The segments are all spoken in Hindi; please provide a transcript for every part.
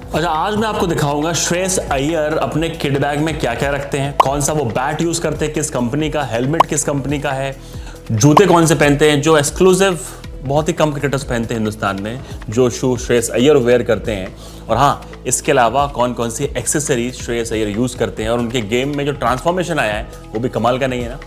अच्छा, आज मैं आपको दिखाऊंगा श्रेयस अय्यर अपने किट बैग में क्या क्या रखते हैं, कौन सा वो बैट यूज करते हैं, किस कंपनी का, हेलमेट किस कंपनी का है, जूते कौन से पहनते हैं, जो एक्सक्लूसिव बहुत ही कम क्रिकेटर्स पहनते हैं हिंदुस्तान में, जो शू श्रेयस अय्यर वेयर करते हैं, और हाँ, इसके अलावा कौन कौन सी एक्सेसरीज श्रेयस अय्यर यूज करते हैं और उनके गेम में जो ट्रांसफॉर्मेशन आया है वो भी कमाल का नहीं है ना।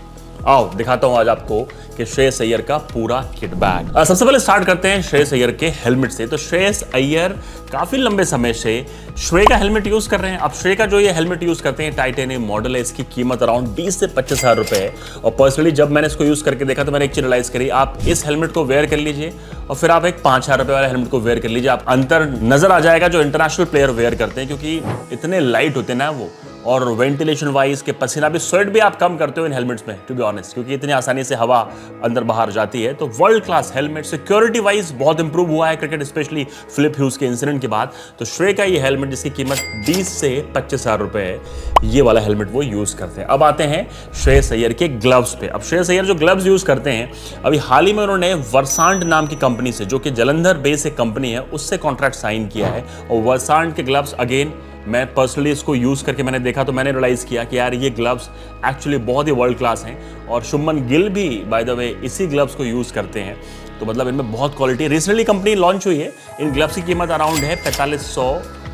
आओ दिखाता हूं आज आपको कि श्रेयस अय्यर का पूरा किट बैग। सबसे पहले स्टार्ट करते हैं श्रेयस अय्यर के हेलमेट से। तो श्रेयस अय्यर काफी लंबे समय से श्रे का हेलमेट यूज कर रहे हैं। अब श्रे का जो ये हेलमेट यूज करते हैं टाइटेनियम मॉडल है, इसकी कीमत अराउंड 20 से 25 हज़ार रुपए है। और पर्सनली जब मैंने इसको यूज करके देखा तो मैंने एक चीज रियलाइज करी, आप इस हेलमेट को वेयर कर लीजिए और फिर आप एक 5,000 रुपए वाले हेलमेट को वेयर कर लीजिए, आप अंतर नजर आ जाएगा जो इंटरनेशनल प्लेयर वेयर करते हैं, क्योंकि इतने लाइट होते हैं ना वो, और वेंटिलेशन वाइज के पसीना भी, स्वेट भी आप कम करते हो इन हेलमेट्स में, टू बी ऑनेस्ट, क्योंकि इतनी आसानी से हवा अंदर बाहर जाती है। तो world class helmet, security wise बहुत इंप्रूव हुआ है क्रिकेट, स्पेशली फिलिप ह्यूज के इंसिडेंट के बाद। तो श्रे का ये हेलमेट जिसकी कीमत 20 से 25 हज़ार रुपए है, ये वाला हेलमेट वो यूज करते हैं। अब आते हैं श्रेयस अय्यर के ग्लव्स पे। अब श्रेयस अय्यर जो ग्लव्स यूज करते हैं, अभी हाल ही में उन्होंने वर्सांड नाम की कंपनी से, जो कि जलंधर बेस एक कंपनी है, उससे कॉन्ट्रैक्ट साइन किया है। और वर्सांड के ग्लव्स अगेन मैं पर्सनली इसको यूज करके मैंने देखा तो मैंने रियलाइज किया कि यार ये ग्लव्स एक्चुअली बहुत ही वर्ल्ड क्लास हैं। और शुभमन गिल भी बाय द वे इसी ग्लव्स को यूज करते हैं, तो मतलब इनमें बहुत क्वालिटी। रिसेंटली कंपनी लॉन्च हुई है, इन ग्लव्स की कीमत अराउंड है 4500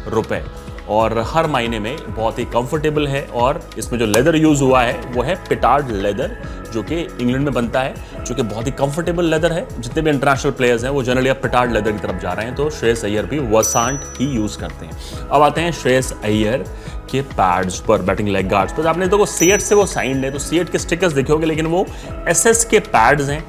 रुपए और हर महीने में बहुत ही कंफर्टेबल है। और इसमें जो लेदर यूज हुआ है वो है पिटार्ड लेदर, जो कि इंग्लैंड में बनता है, जो कि बहुत ही कंफर्टेबल लेदर है। जितने भी इंटरनेशनल प्लेयर्स हैं वो जनरली अब पिटार्ड लेदर की तरफ जा रहे हैं, तो श्रेयस अय्यर भी वर्सांड ही यूज करते हैं। अब आते हैं श्रेयस अय्यर के पैड्स पर, बैटिंग लेग गार्ड्स पर। आपने तो सीएट से वो साइंड है, तो सीएट के स्टिकर्स दिखोगे, लेकिन वो एसएस के पैड्स हैं,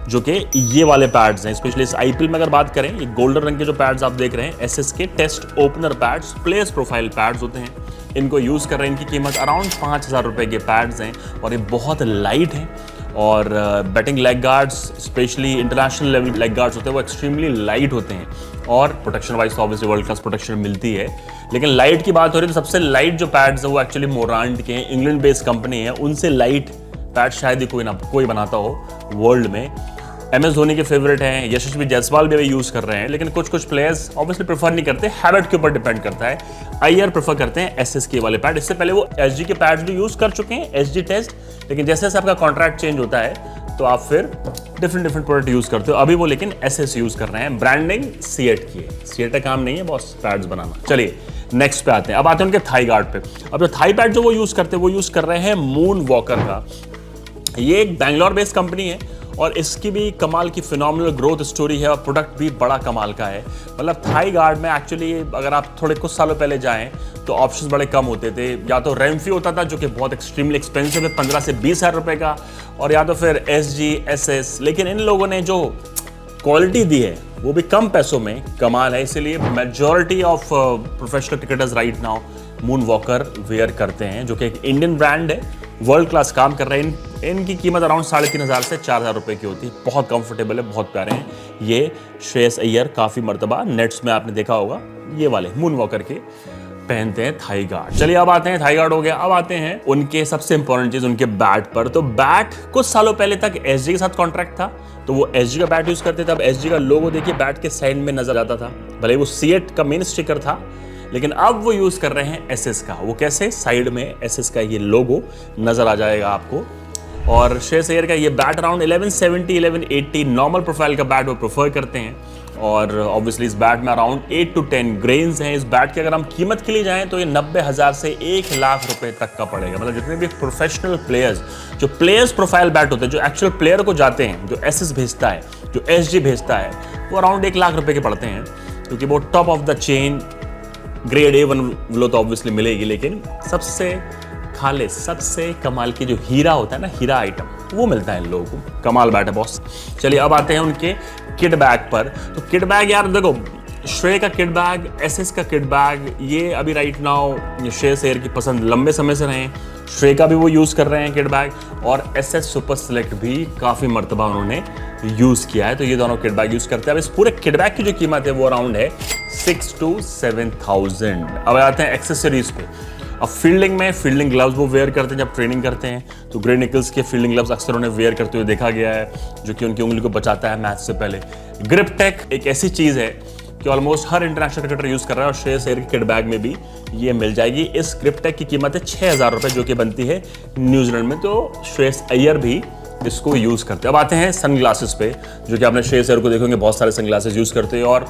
जो कि ये वाले पैड्स हैं। स्पेशली इस आईपीएल में अगर बात करें, ये गोल्डन रंग के जो पैड्स आप देख रहे हैं, एसएस के test opener pads, players profile pads होते हैं, इनको यूज कर रहे हैं। इनकी कीमत अराउंड 5,000 रुपए के पैड्स हैं और ये बहुत लाइट हैं। और batting leg guards, specially international level leg guards होते हैं, वो एक्सट्रीमली लाइट होते हैं। और प्रोटेक्शन वाइज तो ऑब्वियसली वर्ल्ड क्लास प्रोटेक्शन मिलती है, लेकिन लाइट की बात हो रही है तो सबसे लाइट जो पैड्स है वो एक्चुअली मोरांड के, इंग्लैंड बेस्ड कंपनी है, उनसे लाइट पैड शायद ही कोई बनाता हो वर्ल्ड में। MS धोनी के फेवरेट हैं, यशस्वी जायसवाल भी यूज कर रहे हैं, लेकिन कुछ प्लेयर्स ऑब्वियसली प्रेफर नहीं करते, हैबिट के ऊपर डिपेंड करता है। अय्यर प्रेफर करते हैं SSK वाले पैड। इससे पहले वो SG के पैड्स भी यूज कर चुके हैं, SG टेस्ट, लेकिन जैसे जैसे आपका कॉन्ट्रैक्ट चेंज होता है तो आप फिर डिफरेंट प्रोडक्ट यूज करते हो। अभी वो लेकिन SS यूज कर रहे हैं। ब्रांडिंग सीएट की है, सीएट का काम नहीं है बॉस पैड्स बनाना। चलिए नेक्स्ट पे आते हैं। अब आते हैं उनके थाई गार्ड पे। अब जो थाई पैड जो वो यूज करते हैं, वो यूज कर रहे हैं मून वॉकर का। ये एक बैंगलोर बेस्ड कंपनी है और इसकी भी कमाल की फिनोमिनल ग्रोथ स्टोरी है और प्रोडक्ट भी बड़ा कमाल का है। मतलब थाई गार्ड में एक्चुअली अगर आप थोड़े कुछ सालों पहले जाएं तो ऑप्शंस बड़े कम होते थे। या तो रेम्फी होता था जो कि बहुत एक्सट्रीमली एक्सपेंसिव है, 15 से 20 हज़ार रुपए का, और या तो फिर SG SS। लेकिन इन लोगों ने जो क्वालिटी दी है वो भी कम पैसों में कमाल है, इसीलिए majority of professional cricketers right now Moonwalkr wear करते हैं, जो कि एक इंडियन ब्रांड है, वर्ल्ड क्लास काम कर रहे हैं। इनकी कीमत अराउंड 3,500 से 4,000 रुपए की होती है। बहुत कंफर्टेबल है, बहुत प्यारे हैं। ये श्रेयस अय्यर काफ़ी मर्तबा नेट्स में आपने देखा होगा, ये वाले मून वॉकर के पहनते हैं थाई गार्ड। चलिए अब आते हैं, थाई गार्ड हो गया, अब आते हैं उनके सबसे इंपॉर्टेंट चीज़, उनके बैट पर। तो बैट कुछ सालों पहले तक SG के साथ कॉन्ट्रैक्ट था, तो वो SG का बैट यूज़ करते थे। अब SG का लोगो देखिए बैट के साइड में नजर आता था, भले वो सीएट का मेन स्टिकर था, लेकिन अब वो यूज कर रहे हैं SS का। वो कैसे, साइड में SS का ये लोगो नजर आ जाएगा आपको। और श्रेयस अय्यर का ये बैट अराउंड 1170 1180 नॉर्मल प्रोफाइल का बैट वो प्रेफर करते हैं। और ऑब्वियसली इस बैट में अराउंड 8 to 10 ग्रेन्स हैं। इस बैट की अगर हम कीमत के लिए जाएं तो ये 90,000 से 1 लाख रुपए तक का पड़ेगा। मतलब जितने भी प्रोफेशनल प्लेयर्स, जो प्लेयर्स प्रोफाइल बैट होते हैं, जो एक्चुअल प्लेयर को जाते हैं, जो SS भेजता है, जो SG भेजता है, वो अराउंड 1 लाख रुपए के पड़ते हैं, क्योंकि वो top of the chain grade A1 वो तो ऑब्वियसली मिलेगी, लेकिन सबसे खालिस, सबसे कमाल की जो हीरा होता है ना, हीरा आइटम, वो मिलता है इन लोगों को। कमाल बैट है बॉस। चलिए अब आते हैं उनके किट बैग पर। तो किट बैग यार देखो, श्रे का किट बैग, SS का किट बैग, ये अभी राइट नाउ श्रेयस अय्यर की पसंद लंबे समय से रहे हैं। श्रे का भी वो यूज़ कर रहे हैं किट बैग, और SS सुपर सेलेक्ट भी काफ़ी मर्तबा उन्होंने यूज़ किया है। तो ये दोनों किट बैग यूज़ करते हैं। अब इस पूरे किट बैग की जो कीमत है वो अराउंड है 6,000 to 7,000। अब आते हैं एक्सेसरीज पे। अब फील्डिंग में फील्डिंग ग्लव्स वो वेयर करते हैं जब ट्रेनिंग करते हैं, तो ग्रे निकल्स के फील्डिंग ग्लव्स अक्सर उन्हें वेयर करते हुए देखा गया है, जो कि उनकी उंगली को बचाता है मैच से पहले। ग्रिप टेक एक ऐसी चीज़ है कि ऑलमोस्ट हर इंटरनेशनल क्रिकेटर यूज कर रहा है और श्रेयस अय्यर की किट बैग में भी ये मिल जाएगी। इस ग्रिप टैग की कीमत है 6,000 रुपए, जो कि बनती है न्यूजीलैंड में। तो श्रेयस अय्यर भी इसको यूज करते हैं। अब आते हैं सनग्लासेस पे, जो कि आपने श्रेयस अय्यर को देखोगे बहुत सारे सनग्लासेस यूज करते हैं और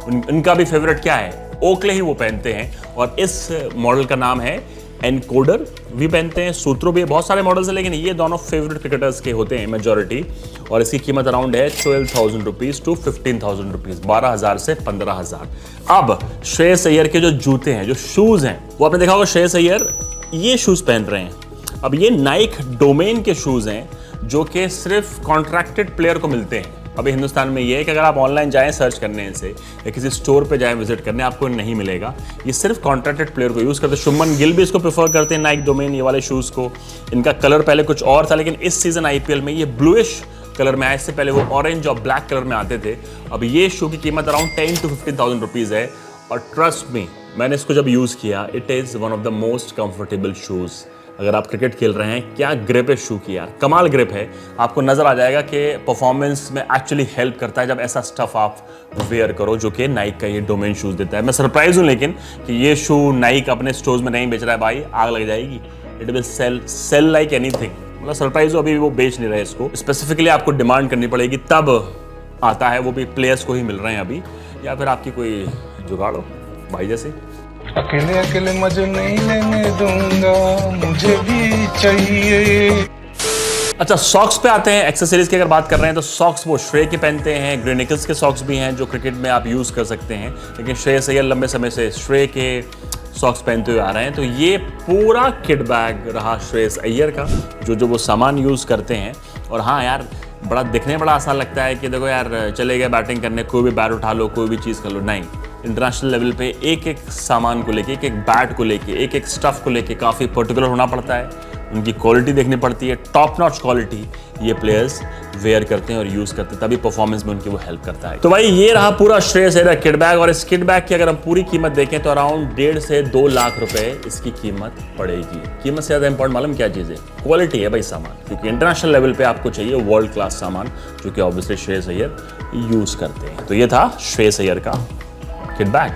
उनका भी फेवरेट क्या है, ओकले ही वो पहनते हैं। और इस मॉडल का नाम है एनकोडर, भी पहनते हैं, सूत्रो भी, बहुत सारे मॉडल्स हैं, लेकिन ये दोनों फेवरेट क्रिकेटर्स के होते हैं मेजॉरिटी। और इसकी कीमत अराउंड है 12,000 रुपीज टू 15,000 रुपीज, 12,000 से 15,000। अब श्रेयस अय्यर के जो जूते हैं, जो शूज हैं, वो आपने देखा होगा श्रेयस अय्यर ये शूज पहन रहे हैं। अब ये नाइक डोमेन के शूज हैं, जो कि सिर्फ कॉन्ट्रैक्टेड प्लेयर को मिलते हैं। अभी हिंदुस्तान में ये है कि अगर आप ऑनलाइन जाएं सर्च करने से या किसी स्टोर पे जाएं विजिट करने, आपको नहीं मिलेगा। ये सिर्फ कॉन्ट्रैक्टेड प्लेयर को यूज करते हैं। शुभमन गिल भी इसको प्रेफर करते हैं, नाइक डोमेन ये वाले शूज को। इनका कलर पहले कुछ और था, लेकिन इस सीजन आईपीएल में ये ब्लूइश कलर में आया। इससे पहले वो ऑरेंज और ब्लैक कलर में आते थे। अब ये शू की कीमत अराउंड 10 to 15,000 रुपीज है। और ट्रस्ट मी, मैंने इसको जब यूज किया, it is one of the most comfortable shoes. अगर आप क्रिकेट खेल रहे हैं, क्या ग्रिप है शू की यार, कमाल ग्रिप है। आपको नजर आ जाएगा कि परफॉर्मेंस में एक्चुअली हेल्प करता है जब ऐसा स्टफ आप वेयर करो, जो कि नाइक का ये डोमेन शूज देता है। मैं सरप्राइज हूं लेकिन कि ये शू नाइक अपने स्टोर्स में नहीं बेच रहा है। भाई आग लग जाएगी, it will sell like anything. मतलब सरप्राइज हो, अभी वो बेच नहीं रहे इसको। स्पेसिफिकली आपको डिमांड करनी पड़ेगी, तब आता है। वो भी प्लेयर्स को ही मिल रहे हैं अभी, या फिर आपकी कोई जुगाड़ हो भाई जैसे। अकेले अकेले मजे नहीं लेने दूंगा, मुझे भी चाहिए। अच्छा, सॉक्स पे आते हैं। एक्सेसरीज की अगर बात कर रहे हैं तो सॉक्स वो श्रेय के पहनते हैं। ग्रे निकल्स के सॉक्स भी हैं जो क्रिकेट में आप यूज कर सकते हैं, लेकिन श्रेयस अय्यर लंबे समय से श्रेय के सॉक्स पहनते हुए आ रहे हैं। तो ये पूरा किट बैग रहा श्रेयस अय्यर का, जो वो सामान यूज करते हैं। और हाँ यार, बड़ा दिखने बड़ा आसान लगता है कि देखो यार चले गए बैटिंग करने, कोई भी बैट उठा लो, कोई भी चीज़ कर लो। नहीं, इंटरनेशनल लेवल पे एक एक सामान को लेके, एक एक बैट को लेके, एक एक स्टफ को लेके काफ़ी पर्टिकुलर होना पड़ता है। उनकी क्वालिटी देखनी पड़ती है, टॉप नॉच क्वालिटी ये प्लेयर्स वेयर करते हैं और यूज़ करते हैं, तभी परफॉर्मेंस में उनकी वो हेल्प करता है। तो भाई ये रहा पूरा श्रेयस अय्यर किट बैग। और इस किट बैग की अगर हम पूरी कीमत देखें तो अराउंड 1.5 से 2 लाख रुपए इसकी कीमत पड़ेगी। कीमत से ज़्यादा इंपॉर्टेंट मालूम क्या चीज़ है? क्वालिटी है भाई सामान, क्योंकि इंटरनेशनल लेवल पे आपको चाहिए वर्ल्ड क्लास सामान, जो कि ऑब्वियसली श्रेयस अय्यर यूज़ करते हैं। तो ये था श्रेयस अय्यर का किट बैग।